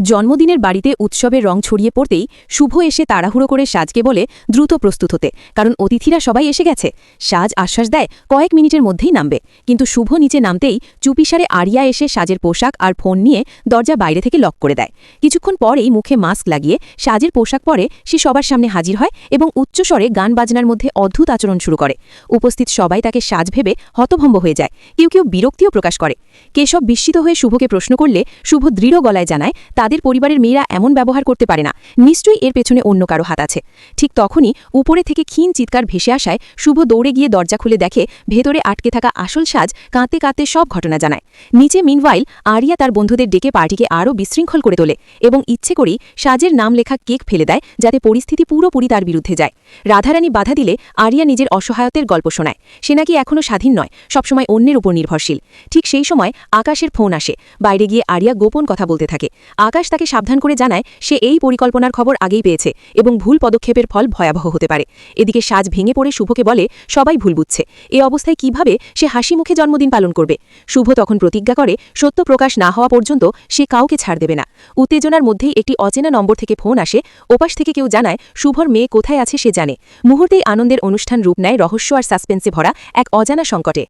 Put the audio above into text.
জন্মদিনের বাড়িতে উৎসবের রং ছড়িয়ে পড়তেই শুভ এসে তাড়াহুড়ো করে সাজকে বলে দ্রুত প্রস্তুত হতে, কারণ অতিথিরা সবাই এসে গেছে। সাজ আশ্বাস দেয় কয়েক মিনিটের মধ্যেই নামবে, কিন্তু শুভ নিচে নামতেই চুপিসারে আরিয়া এসে সাজের পোশাক আর ফোন নিয়ে দরজা বাইরে থেকে লক করে দেয়। কিছুক্ষণ পরেই মুখে মাস্ক লাগিয়ে সাজের পোশাক পরে সে সবার সামনে হাজির হয় এবং উচ্চস্বরে গান বাজনার মধ্যে অদ্ভুত আচরণ শুরু করে। উপস্থিত সবাই তাকে সাজ ভেবে হতভম্ব হয়ে যায়, কেউ কেউ বিরক্তিও প্রকাশ করে। কেশব বিস্মিত হয়ে শুভকে প্রশ্ন করলে শুভ দৃঢ় গলায় জানায় তাদের পরিবারের মেয়েরা এমন ব্যবহার করতে পারে না, নিশ্চয়ই এর পেছনে অন্য কারো হাত আছে। ঠিক তখনই উপরে থেকে ক্ষীণ চিৎকার ভেসে আসায় শুভ দৌড়ে গিয়ে দরজা খুলে দেখে ভেতরে আটকে থাকা আসল সাজ কাঁদতে কাঁদতে সব ঘটনা জানায়। নিচে মিনওয়াইল আরিয়া তার বন্ধুদের ডেকে পার্টিকে আরও বিশৃঙ্খল করে তোলে এবং ইচ্ছে করেই সাজের নাম লেখা কেক ফেলে দেয়, যাতে পরিস্থিতি পুরোপুরি তার বিরুদ্ধে যায়। রাধারানী বাধা দিলে আরিয়া নিজের অসহায়তের গল্প শোনায়। সে নাকি এখনও স্বাধীন নয়, সবসময় অন্যের উপর নির্ভরশীল। ঠিক সেই সময় আকাশের ফোন আসে। বাইরে গিয়ে আরিয়া গোপন কথা বলতে থাকে। আকাশ তাকে সাবধান করে জানায় সে এই পরিকল্পনার খবর আগেই পেয়েছে এবং ভুল পদক্ষেপের ফল ভয়াবহ হতে পারে। এদিকে সাজ ভেঙে পড়ে শুভকে বলে সবাই ভুল বুঝছে, এ অবস্থায় কিভাবে সে হাসি মুখে জন্মদিন পালন করবে। শুভ তখন প্রতিজ্ঞা করে সত্য প্রকাশ না হওয়া পর্যন্ত সে কাউকে ছাড় দেবে না। উত্তেজনার মধ্যেই একটি অচেনা নম্বর থেকে ফোন আসে। ওপাশ থেকে কেউ জানায় শুভর মেয়ে কোথায় আছে সে জানে। মুহূর্তেই আনন্দের অনুষ্ঠান রূপ নেয় রহস্য আর সাসপেন্সে ভরা এক অজানা সংকটে।